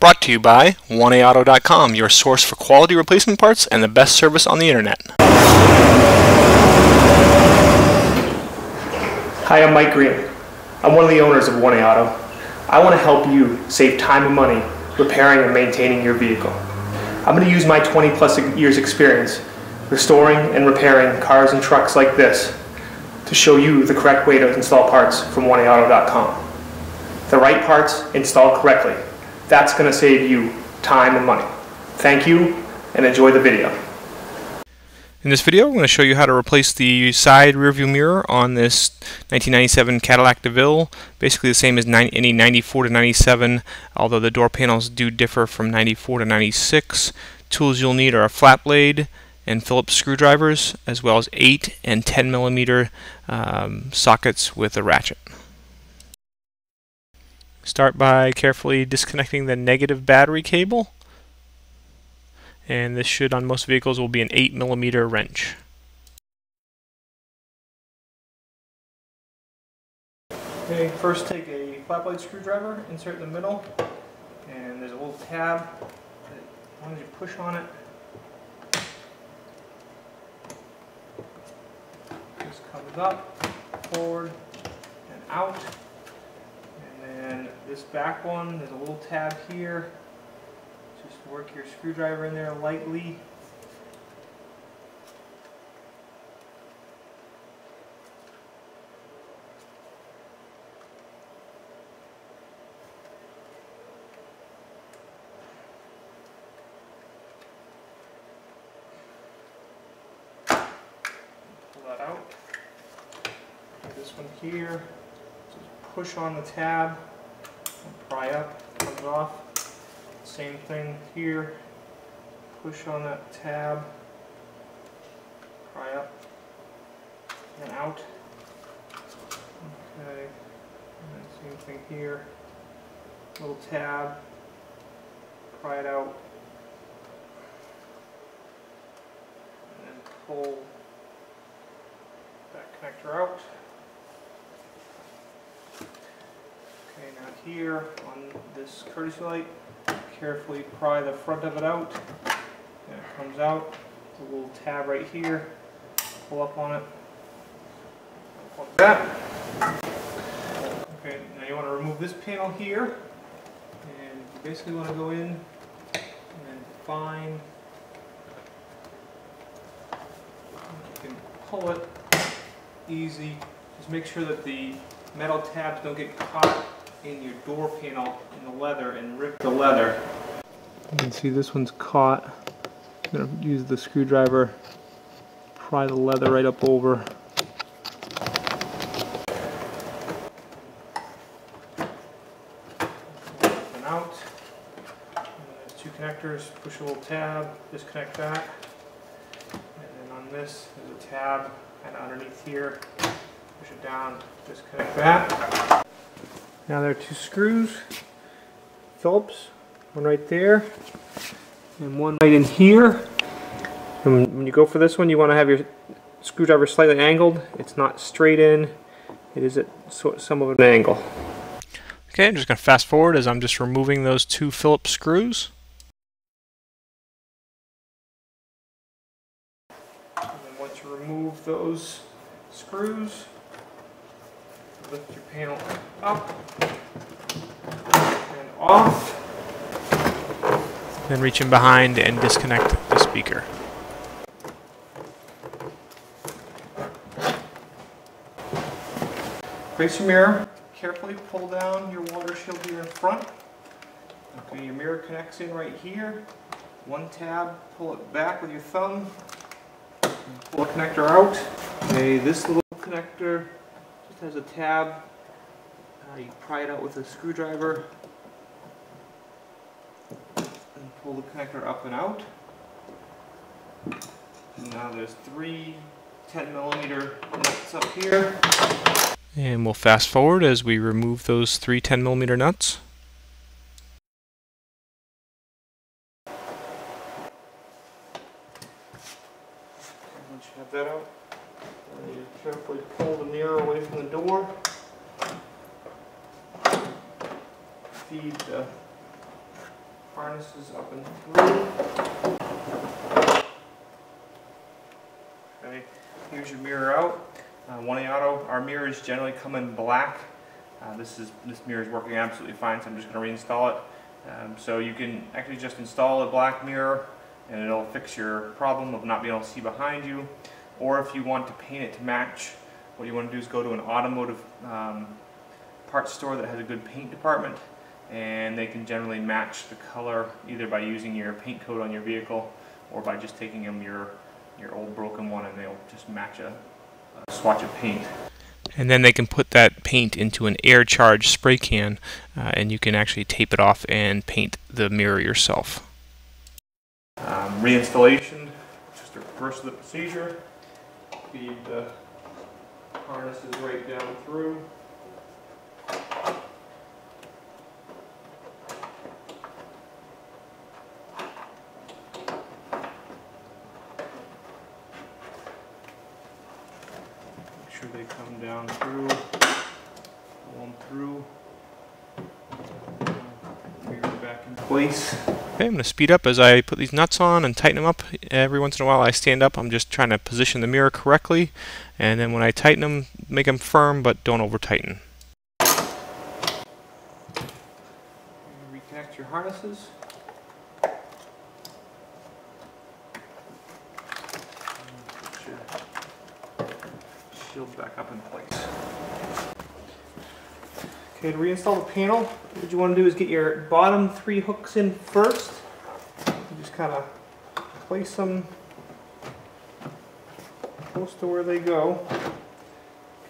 Brought to you by 1AAuto.com, your source for quality replacement parts and the best service on the internet. Hi, I'm Mike Green. I'm one of the owners of 1AAuto. I want to help you save time and money repairing and maintaining your vehicle. I'm going to use my 20+ years experience restoring and repairing cars and trucks like this to show you the correct way to install parts from 1AAuto.com. The right parts installed correctly. That's going to save you time and money. Thank you, and enjoy the video. In this video, I'm going to show you how to replace the side rearview mirror on this 1997 Cadillac DeVille. Basically the same as any 94 to 97, although the door panels do differ from 94 to 96. Tools you'll need are a flat blade and Phillips screwdrivers, as well as 8 and 10 millimeter sockets with a ratchet. Start by carefully disconnecting the negative battery cable, and this should on most vehicles will be an 8 millimeter wrench. Okay, first take a flat blade screwdriver, insert in the middle, and there's a little tab. As long as you push on it, this comes up, forward, and out. And this back one, there's a little tab here. Just work your screwdriver in there lightly. Pull that out. This one here. Push on the tab and pry up, comes off. Same thing here. Push on that tab, pry up and out. Okay, and same thing here. Little tab, pry it out, and then pull that connector out. Okay, now here on this courtesy light, carefully pry the front of it out, and it comes out. There's a little tab right here, pull up on it, like that. Okay, now you want to remove this panel here, and you basically want to go in and find, you can pull it easy, just make sure that the metal tabs don't get caught in your door panel in the leather and rip the leather. You can see this one's caught. I'm going to use the screwdriver, pry the leather right up over. And out. And there's two connectors. Push a little tab, disconnect that. And then on this, there's a tab kind of underneath here. Push it down, disconnect that. Now there are two screws, Phillips, one right there, and one right in here. And when you go for this one, you want to have your screwdriver slightly angled. It's not straight in, it is at some of an angle. Okay, I'm just going to fast forward as I'm just removing those two Phillips screws. And then once you remove those screws, lift your panel up and off. Then reach in behind and disconnect the speaker. Face your mirror. Carefully pull down your water shield here in front. Okay, your mirror connects in right here. One tab, pull it back with your thumb. And pull the connector out. Okay, this little connector has a tab. You pry it out with a screwdriver and pull the connector up and out. And now there's 3 10 millimeter nuts up here. And we'll fast forward as we remove those 3 10 millimeter nuts. Once you have that out, you carefully pull the mirror away from the door. Feed the harnesses up and through. Okay, here's your mirror out. 1A Auto, our mirrors generally come in black. This mirror is working absolutely fine, so I'm just going to reinstall it. So you can actually just install a black mirror and it'll fix your problem of not being able to see behind you. Or if you want to paint it to match, what you want to do is go to an automotive parts store that has a good paint department, and they can generally match the color either by using your paint coat on your vehicle or by just taking them your old broken one, and they'll just match a swatch of paint. And then they can put that paint into an air charged spray can, and you can actually tape it off and paint the mirror yourself. Reinstallation, just a reverse of the procedure. Feed the harnesses right down through. Make sure they come down through, pull them through, bring it back in place. Okay, I'm going to speed up as I put these nuts on and tighten them up. Every once in a while I stand up, I'm just trying to position the mirror correctly, and then when I tighten them, make them firm but don't over tighten. Reconnect your harnesses. Put your shield back up in place. Okay, to reinstall the panel, what you want to do is get your bottom 3 hooks in first. You just kind of place them close to where they go.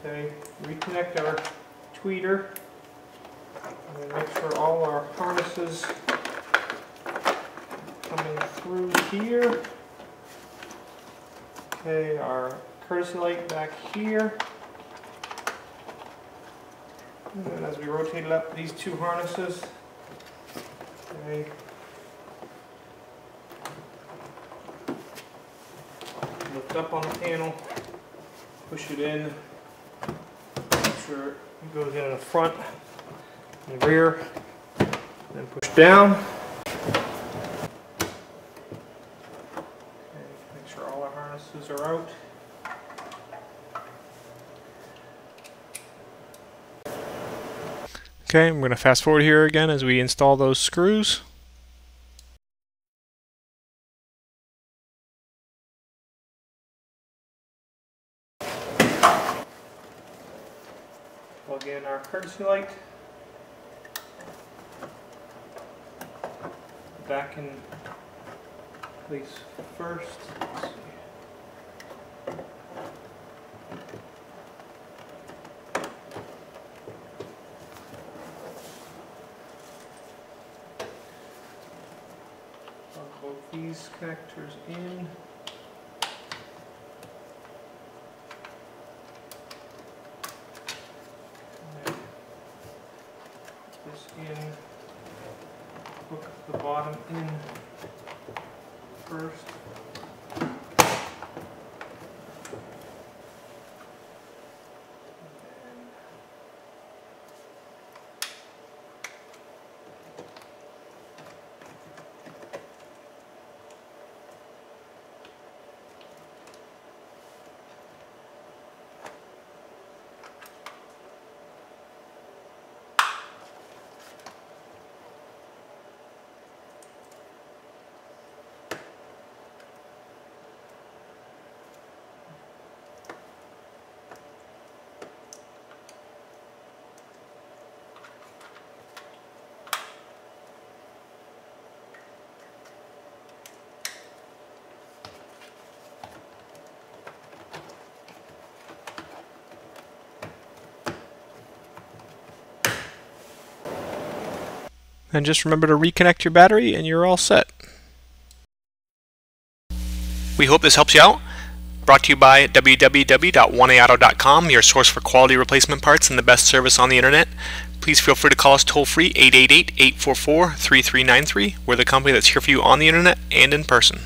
Okay, reconnect our tweeter. And then make sure all our harnesses coming through here. Okay, our courtesy light back here. And then as we rotate it up, these 2 harnesses, okay, lift up on the panel, push it in, make sure it goes in the front and the rear, then push down. Okay, make sure all our harnesses are out. Okay, I'm going to fast forward here again as we install those screws. Plug in our courtesy light. Back in place first. Let's see. Both these connectors in. This in. Hook the bottom in first. And just remember to reconnect your battery and you're all set. We hope this helps you out. Brought to you by www.1aauto.com, your source for quality replacement parts and the best service on the internet. Please feel free to call us toll free 888-844-3393. We're the company that's here for you on the internet and in person.